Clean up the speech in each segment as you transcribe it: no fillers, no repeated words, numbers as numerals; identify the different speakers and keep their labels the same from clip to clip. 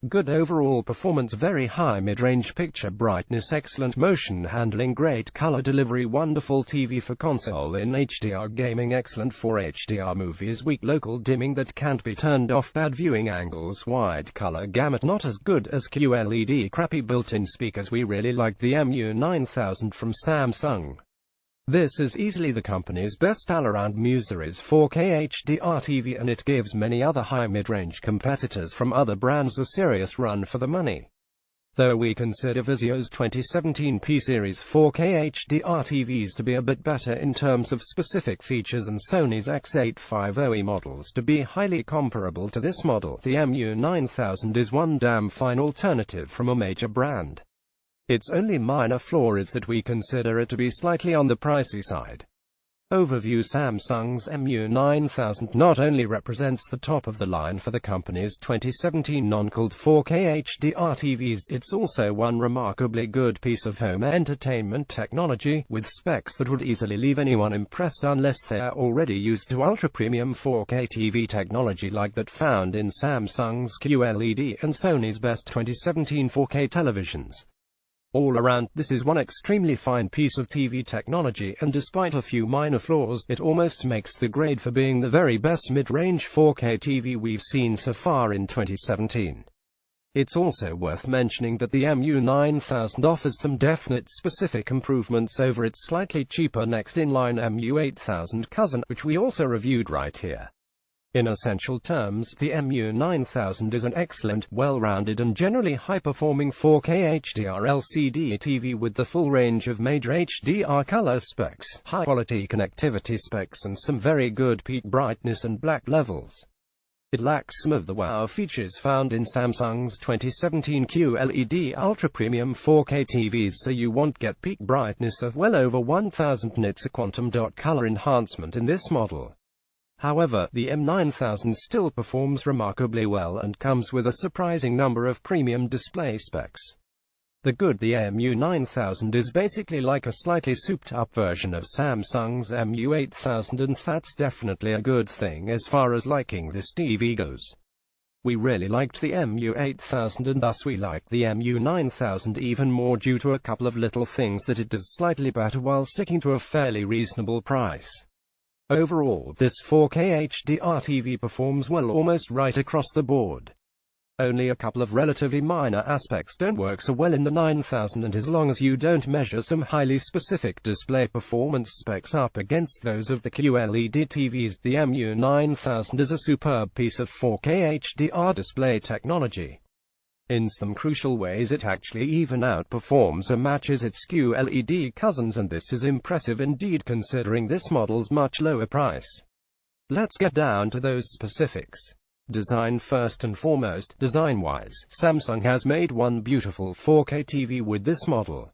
Speaker 1: Good overall performance, very high mid-range picture brightness, excellent motion handling, great color delivery, wonderful TV for console in HDR gaming, excellent for HDR movies, weak local dimming that can't be turned off, bad viewing angles, wide color gamut, not as good as QLED, crappy built-in speakers. We really like the mu9000 from Samsung. This is easily the company's best all-around mu-series 4K HDR TV, and it gives many other high mid-range competitors from other brands a serious run for the money. Though we consider Vizio's 2017 P-series 4K HDR TVs to be a bit better in terms of specific features and Sony's X850E models to be highly comparable to this model, the mu9000 is one damn fine alternative from a major brand. Its only minor flaw is that we consider it to be slightly on the pricey side. Overview: Samsung's mu9000 not only represents the top of the line for the company's 2017 non-qled 4K HDR TVs, it's also one remarkably good piece of home entertainment technology, with specs that would easily leave anyone impressed unless they are already used to ultra-premium 4K TV technology like that found in Samsung's QLED and Sony's best 2017 4K televisions. All around, this is one extremely fine piece of TV technology, and despite a few minor flaws, it almost makes the grade for being the very best mid-range 4K TV we've seen so far in 2017. It's also worth mentioning that the mu9000 offers some definite specific improvements over its slightly cheaper next-in-line mu8000 cousin, which we also reviewed right here. In essential terms, the mu9000 is an excellent, well-rounded and generally high-performing 4K HDR LCD TV with the full range of major HDR color specs, high-quality connectivity specs, and some very good peak brightness and black levels. It lacks some of the wow features found in Samsung's 2017 QLED ultra-premium 4K TVs, so you won't get peak brightness of well over 1000 nits, a quantum dot color enhancement in this model. However, the mu9000 still performs remarkably well and comes with a surprising number of premium display specs. The mu9000 is basically like a slightly souped-up version of Samsung's mu8000, and that's definitely a good thing as far as liking this TV goes. We really liked the mu8000, and thus we like the mu9000 even more due to a couple of little things that it does slightly better while sticking to a fairly reasonable price. Overall, this 4K HDR TV performs well almost right across the board. Only a couple of relatively minor aspects don't work so well in the 9000, and as long as you don't measure some highly specific display performance specs up against those of the QLED TVs, the mu9000 is a superb piece of 4K HDR display technology. In some crucial ways it actually even outperforms and matches its QLED cousins, and this is impressive indeed considering this model's much lower price. Let's get down to those specifics. Design first and foremost. Design-wise, Samsung has made one beautiful 4K TV with this model.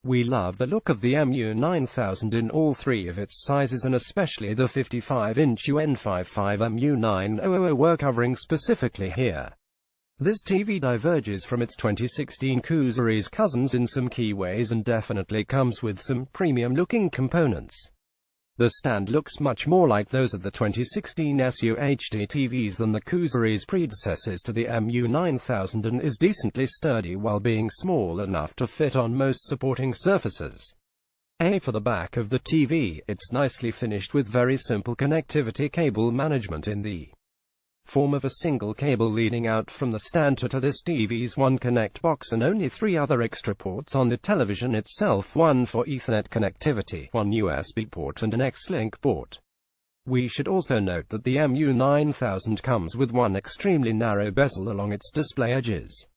Speaker 1: We love the look of the mu9000 in all three of its sizes, and especially the 55-inch un55mu9000 we're covering specifically here. This TV diverges from its 2016 Q-series cousins in some key ways and definitely comes with some premium-looking components. The stand looks much more like those of the 2016 SU HD TVs than the Q-series predecessors to the mu9000, and is decently sturdy while being small enough to fit on most supporting surfaces. For the back of the TV, it's nicely finished with very simple connectivity cable management in the form of a single cable leading out from the stand to this TV's one connect box, and only 3 other extra ports on the television itself, one for Ethernet connectivity, one USB port, and an X-Link port. We should also note that the mu9000 comes with one extremely narrow bezel along its display edges.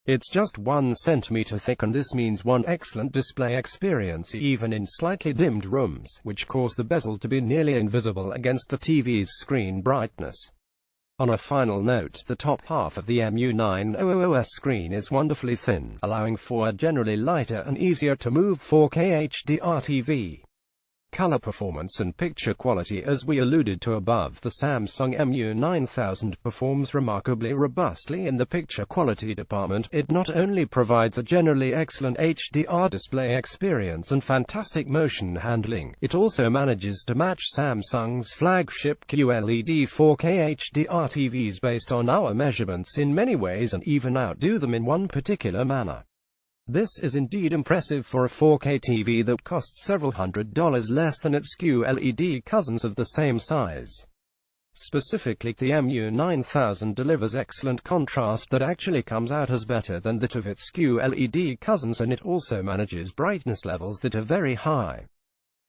Speaker 1: It's just 1 centimeter thick, and this means one excellent display experience even in slightly dimmed rooms, which cause the bezel to be nearly invisible against the TV's screen brightness. On a final note, the top half of the mu9000 screen is wonderfully thin, allowing for a generally lighter and easier to move 4K HDR TV. color performance and picture quality. As we alluded to above, the Samsung mu9000 performs remarkably robustly in the picture quality department. It not only provides a generally excellent HDR display experience and fantastic motion handling, it also manages to match Samsung's flagship QLED 4K HDR TVs based on our measurements in many ways and even outdo them in one particular manner. This is indeed impressive for a 4K TV that costs several $100s less than its QLED cousins of the same size. Specifically, the mu9000 delivers excellent contrast that actually comes out as better than that of its QLED cousins, and it also manages brightness levels that are very high.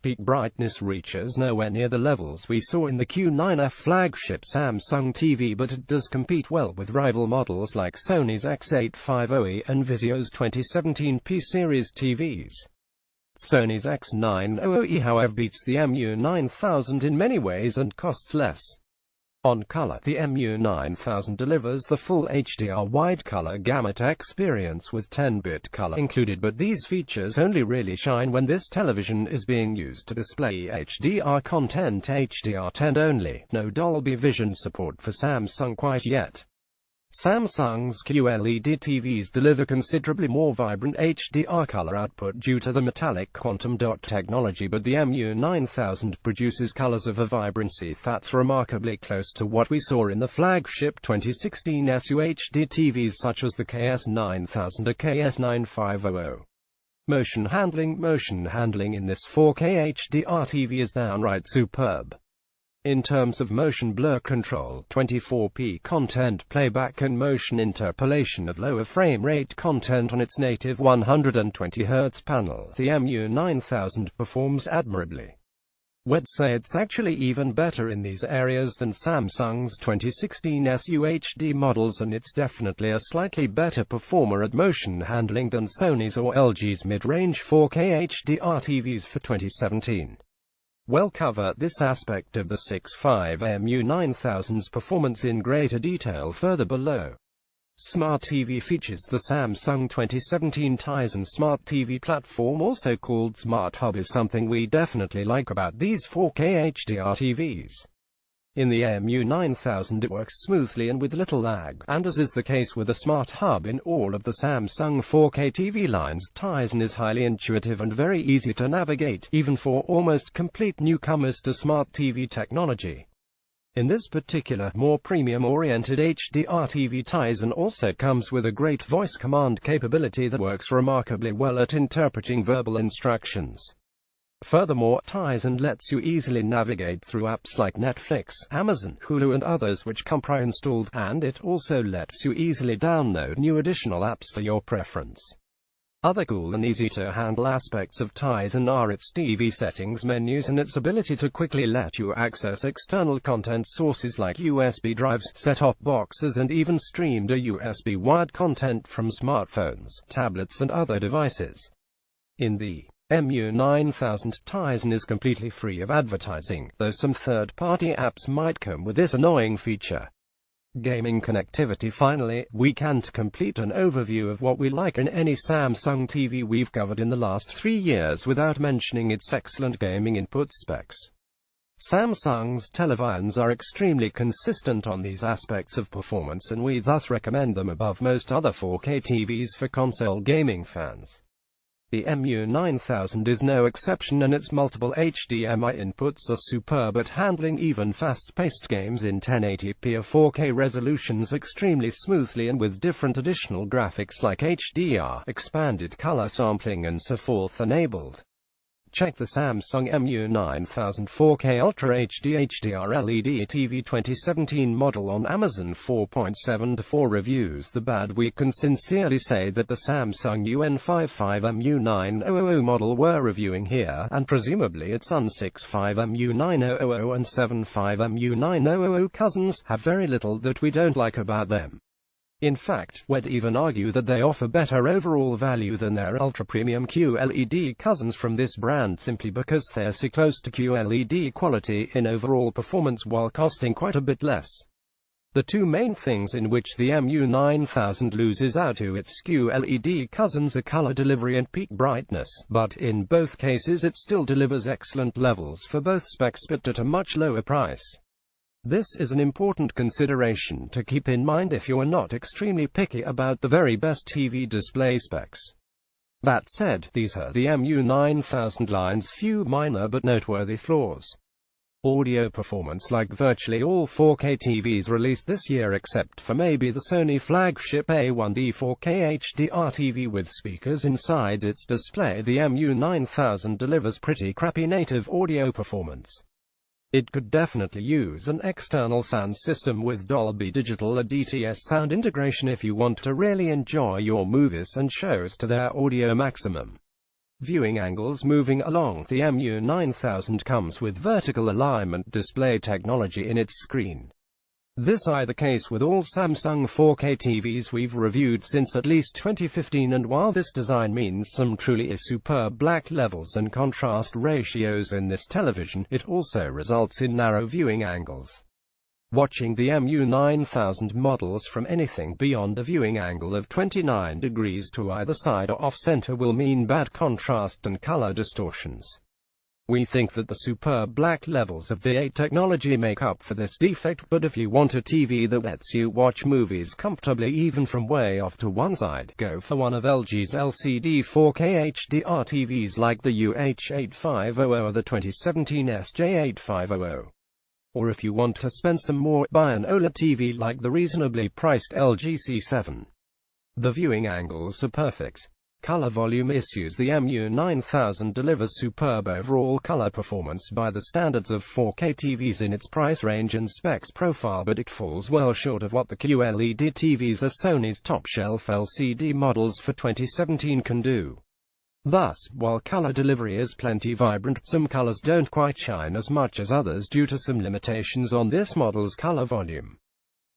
Speaker 1: Peak brightness reaches nowhere near the levels we saw in the Q9F flagship Samsung TV, but it does compete well with rival models like Sony's X850e and Vizio's 2017P series TVs. Sony's X900e, however, beats the mu9000 in many ways and costs less. On color, the mu9000 delivers the full HDR wide color gamut experience with 10-bit color included, but these features only really shine when this television is being used to display HDR content, HDR10 only. No Dolby Vision support for Samsung quite yet. Samsung's QLED TVs deliver considerably more vibrant HDR color output due to the metallic quantum dot technology, but the mu9000 produces colors of a vibrancy that's remarkably close to what we saw in the flagship 2016 SUHD TVs such as the KS9000 or KS9500. Motion handling in this 4K HDR TV is downright superb. In terms of motion blur control, 24p content playback and motion interpolation of lower frame rate content on its native 120Hz panel, the mu9000 performs admirably. We'd say it's actually even better in these areas than Samsung's 2016 SUHD models, and it's definitely a slightly better performer at motion handling than Sony's or LG's mid-range 4K HDR TVs for 2017. We'll cover this aspect of the 65 mu9000's performance in greater detail further below. Smart TV features the Samsung 2017 Tizen Smart TV platform, also called Smart Hub, is something we definitely like about these 4K HDR TVs. In the mu9000 it works smoothly and with little lag, and as is the case with the Smart Hub in all of the Samsung 4K TV lines, Tizen is highly intuitive and very easy to navigate, even for almost complete newcomers to smart TV technology. In this particular, more premium-oriented HDR TV, Tizen also comes with a great voice command capability that works remarkably well at interpreting verbal instructions. Furthermore, Tizen lets you easily navigate through apps like Netflix, Amazon, Hulu and others which come pre-installed, and it also lets you easily download new additional apps to your preference. Other cool and easy-to-handle aspects of Tizen are its TV settings menus and its ability to quickly let you access external content sources like USB drives, set-top boxes, and even stream to USB wired content from smartphones, tablets and other devices. In the mu9000, Tizen is completely free of advertising, though some third-party apps might come with this annoying feature. Gaming connectivity. Finally, we can't complete an overview of what we like in any Samsung TV we've covered in the last 3 years without mentioning its excellent gaming input specs. Samsung's televisions are extremely consistent on these aspects of performance, and we thus recommend them above most other 4K TVs for console gaming fans. The mu9000 is no exception, and its multiple HDMI inputs are superb at handling even fast-paced games in 1080p or 4K resolutions extremely smoothly and with different additional graphics like HDR, expanded color sampling and so forth enabled. Check the Samsung mu9000 4K Ultra HD HDR LED TV 2017 model on Amazon. 4.7 to 4 reviews. The bad, we can sincerely say that the Samsung un55mu9000 model we're reviewing here, and presumably its un65mu9000 and 75mu9000 cousins, have very little that we don't like about them. In fact, we'd even argue that they offer better overall value than their ultra-premium QLED cousins from this brand, simply because they're so close to QLED quality in overall performance while costing quite a bit less. The two main things in which the mu9000 loses out to its QLED cousins are color delivery and peak brightness, but in both cases it still delivers excellent levels for both specs but at a much lower price. This is an important consideration to keep in mind if you are not extremely picky about the very best TV display specs. That said, these are the mu9000 line's few minor but noteworthy flaws. Audio performance. Like virtually all 4K TVs released this year except for maybe the Sony flagship A1D 4K HDR TV with speakers inside its display, the mu9000 delivers pretty crappy native audio performance. It could definitely use an external sound system with Dolby Digital or DTS sound integration if you want to really enjoy your movies and shows to their audio maximum. Viewing angles. Moving along, the mu9000 comes with vertical alignment display technology in its screen. This is the case with all Samsung 4K TVs we've reviewed since at least 2015, and while this design means some truly superb black levels and contrast ratios in this television, it also results in narrow viewing angles. Watching the mu9000 models from anything beyond a viewing angle of 29 degrees to either side or off-center will mean bad contrast and color distortions. We think that the superb black levels of V8 technology make up for this defect, but if you want a TV that lets you watch movies comfortably even from way off to one side, go for one of LG's LCD 4K HDR TVs like the UH8500 or the 2017 SJ8500. Or if you want to spend some more, buy an OLED TV like the reasonably priced LG C7. The viewing angles are perfect. Color volume issues. The mu9000 delivers superb overall color performance by the standards of 4K TVs in its price range and specs profile, but it falls well short of what the QLED TVs are Sony's top-shelf LCD models for 2017 can do. Thus, while color delivery is plenty vibrant, some colors don't quite shine as much as others due to some limitations on this model's color volume.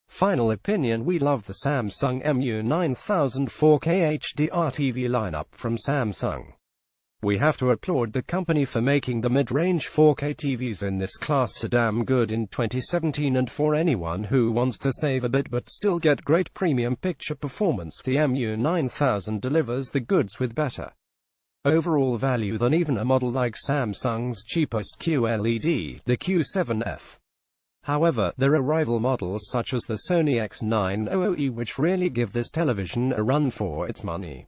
Speaker 1: Final opinion. We love the Samsung mu9000 4K HDR TV lineup from Samsung. We have to applaud the company for making the mid-range 4K TVs in this class so damn good in 2017, and for anyone who wants to save a bit but still get great premium picture performance, the mu9000 delivers the goods with better overall value than even a model like Samsung's cheapest QLED, the Q7F. However, there are rival models such as the Sony X900E which really give this television a run for its money.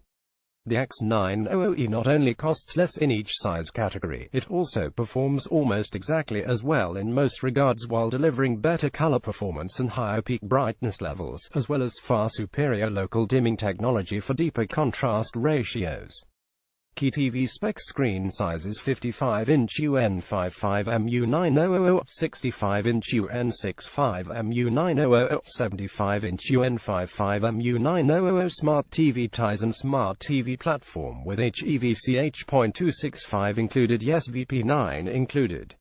Speaker 1: The X900E not only costs less in each size category, it also performs almost exactly as well in most regards while delivering better color performance and higher peak brightness levels, as well as far superior local dimming technology for deeper contrast ratios. Key TV spec screen sizes: 55-inch un55mu9000, 65-inch un65mu9000, 75-inch un55mu9000. Smart TV Tizen Smart TV platform with HEVC H.265 included. Yes VP9 included.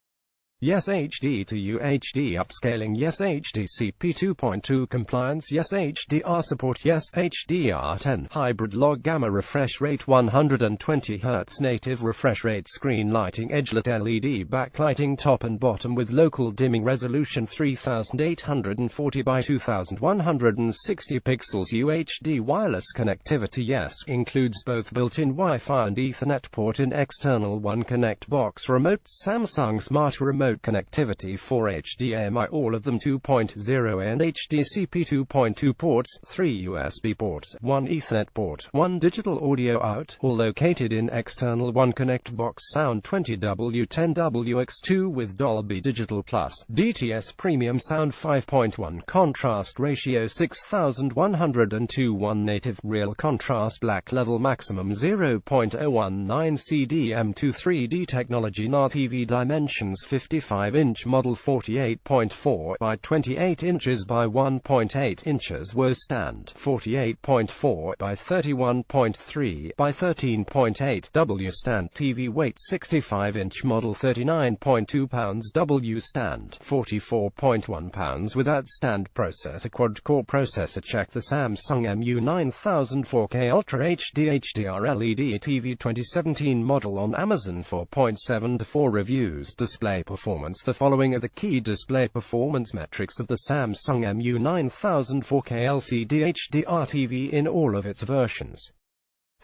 Speaker 1: Yes HD to UHD upscaling. Yes HDCP 2.2 compliance. Yes HDR support. Yes HDR10 hybrid log gamma refresh rate 120 Hz native refresh rate. Screen lighting edgelit LED backlighting top and bottom with local dimming resolution 3840 by 2160 pixels. UHD wireless connectivity. Yes includes both built-in Wi-Fi and Ethernet port in external One Connect box remote. Samsung Smart Remote connectivity for HDMI, all of them 2.0 and HDCP 2.2 ports, 3 USB ports, 1 Ethernet port, 1 digital audio out, all located in external One Connect box. Sound 20W10WX2 with Dolby Digital Plus, DTS Premium Sound 5.1, contrast ratio 6102, 1 native, real contrast black level maximum 0.019 CDM2 3D technology. NAR TV dimensions 55-inch model 48.4 by 28 inches by 1.8 inches. WOS stand 48.4 by 31.3 by 13.8. W stand TV weight 65-inch model 39.2 pounds. W stand 44.1 pounds without stand. Processor quad-core processor. Check the Samsung mu9000 4K Ultra HD HDR LED TV 2017 model on Amazon. 4.7 to 4 reviews. Display performance performance. The following are the key display performance metrics of the Samsung mu9000 4K LCD HDR TV in all of its versions.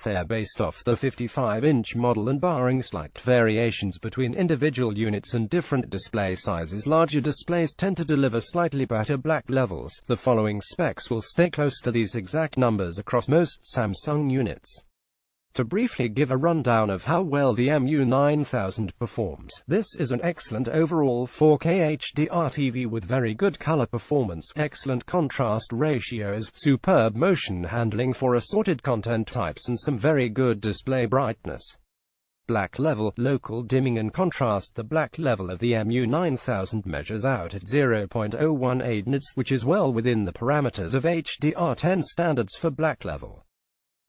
Speaker 1: They are based off the 55-inch model and barring slight variations between individual units and different display sizes, larger displays tend to deliver slightly better black levels. The following specs will stay close to these exact numbers across most Samsung units. To briefly give a rundown of how well the mu9000 performs, this is an excellent overall 4K HDR TV with very good color performance, excellent contrast ratios, superb motion handling for assorted content types and some very good display brightness. Black level, local dimming and contrast. The black level of the mu9000 measures out at 0.018 nits, which is well within the parameters of HDR10 standards for black level.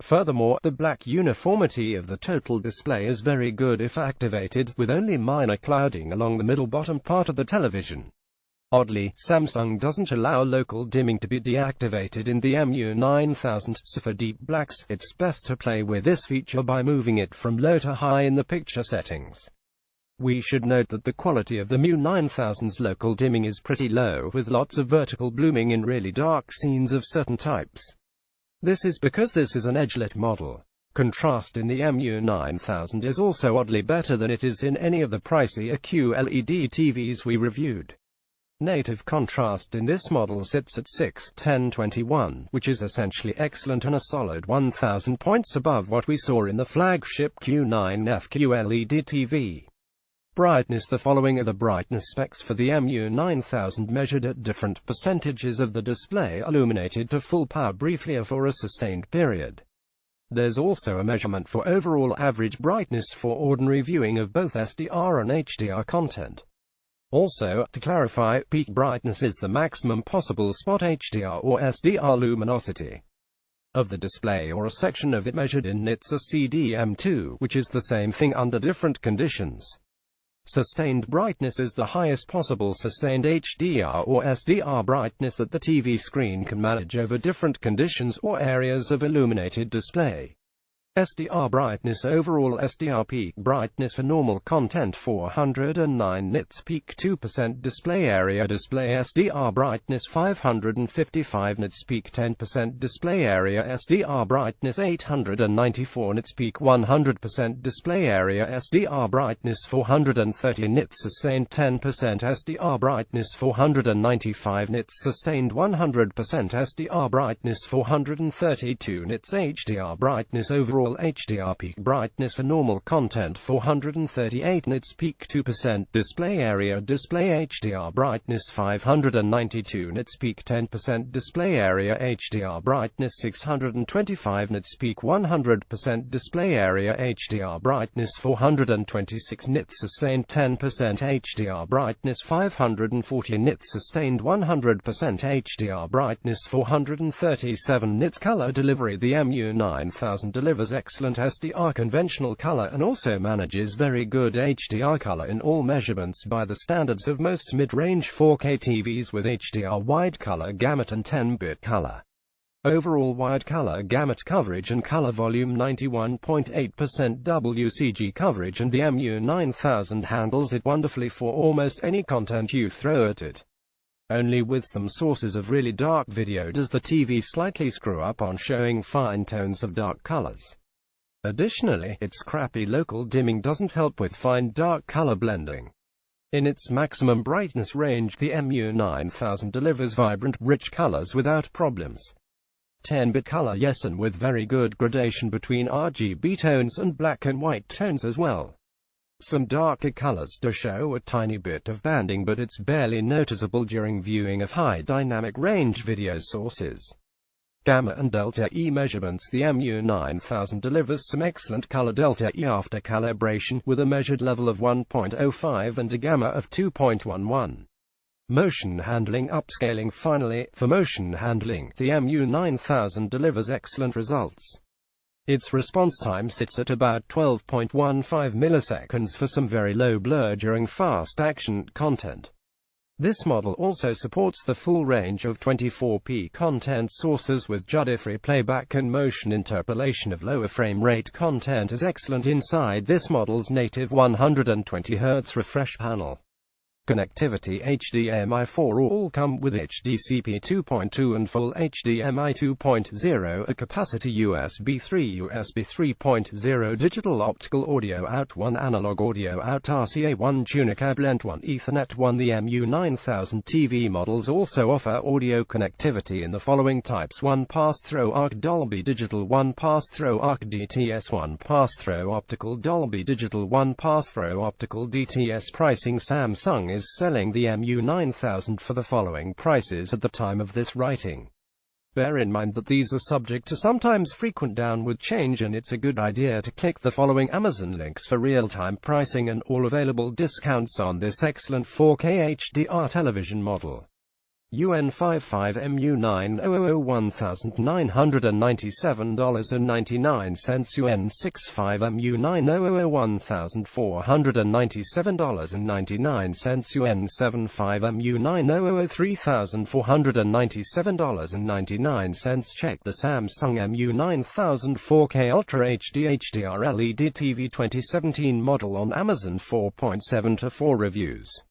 Speaker 1: Furthermore, the black uniformity of the total display is very good if activated, with only minor clouding along the middle bottom part of the television. Oddly, Samsung doesn't allow local dimming to be deactivated in the mu9000, so for deep blacks, it's best to play with this feature by moving it from low to high in the picture settings. We should note that the quality of the mu9000's local dimming is pretty low, with lots of vertical blooming in really dark scenes of certain types. This is because this is an edge-lit model. Contrast in the mu9000 is also oddly better than it is in any of the pricier QLED TVs we reviewed. Native contrast in this model sits at 6:10:21, which is essentially excellent and a solid 1000 points above what we saw in the flagship Q9F QLED TV. Brightness. The following are the brightness specs for the mu9000 measured at different percentages of the display illuminated to full power briefly or for a sustained period. There's also a measurement for overall average brightness for ordinary viewing of both SDR and HDR content. Also, to clarify, peak brightness is the maximum possible spot HDR or SDR luminosity of the display or a section of it measured in nits or CDM2, which is the same thing under different conditions. Sustained brightness is the highest possible sustained HDR or SDR brightness that the TV screen can manage over different conditions or areas of illuminated display. SDR brightness. Overall SDR peak brightness for normal content 409 nits, peak 2% display area. Display SDR brightness 555 nits, peak 10% display area. SDR brightness 894 nits, peak 100% display area. SDR brightness 430 nits, sustained 10%. SDR brightness 495 nits, sustained 100%. SDR brightness 432 nits. HDR brightness. Overall HDR peak brightness for normal content 438 nits, peak 2% display area. Display HDR brightness 592 nits, peak 10% display area. HDR brightness 625 nits, peak 100% display area. HDR brightness 426 nits, sustained 10%. HDR brightness 540 nits, sustained 100%. HDR brightness 437 nits. Color delivery. The mu9000 delivers excellent SDR conventional color and also manages very good HDR color in all measurements by the standards of most mid-range 4K TVs with HDR wide color gamut and 10-bit color. Overall wide color gamut coverage and color volume 91.8% WCG coverage, and the mu9000 handles it wonderfully for almost any content you throw at it. Only with some sources of really dark video does the TV slightly screw up on showing fine tones of dark colors. Additionally, its crappy local dimming doesn't help with fine dark color blending. In its maximum brightness range, the mu9000 delivers vibrant, rich colors without problems. 10-bit color, yes, and with very good gradation between RGB tones and black and white tones as well. Some darker colors do show a tiny bit of banding, but it's barely noticeable during viewing of high dynamic range video sources. Gamma and delta E measurements. The mu9000 delivers some excellent color delta E after calibration, with a measured level of 1.05 and a gamma of 2.11. Motion handling upscaling. Finally, for motion handling, the mu9000 delivers excellent results. Its response time sits at about 12.15 milliseconds for some very low blur during fast action content. This model also supports the full range of 24p content sources with judder-free playback, and motion interpolation of lower frame rate content is excellent inside this model's native 120Hz refresh panel. Connectivity: HDMI 4 all come with HDCP 2.2 and full HDMI 2.0, a capacity USB 3, USB 3.0, digital optical audio out 1, analog audio out, RCA 1, tuner qled 1, Ethernet 1. The mu9000 TV models also offer audio connectivity in the following types: 1 pass-through ARC Dolby Digital, 1 pass-through ARC DTS, 1 pass-through optical Dolby Digital, 1 pass-through optical DTS. Pricing: Samsung is selling the mu9000 for the following prices at the time of this writing. Bear in mind that these are subject to sometimes frequent downward change, and it's a good idea to click the following Amazon links for real-time pricing and all available discounts on this excellent 4K HDR television model. un55mu9000, $1,997.99, un65mu9000, $1,497.99, un75mu9000, $3,497.99. Check the Samsung mu9000 4K Ultra HD HDR LED TV 2017 model on Amazon. 4.7 to 4 reviews.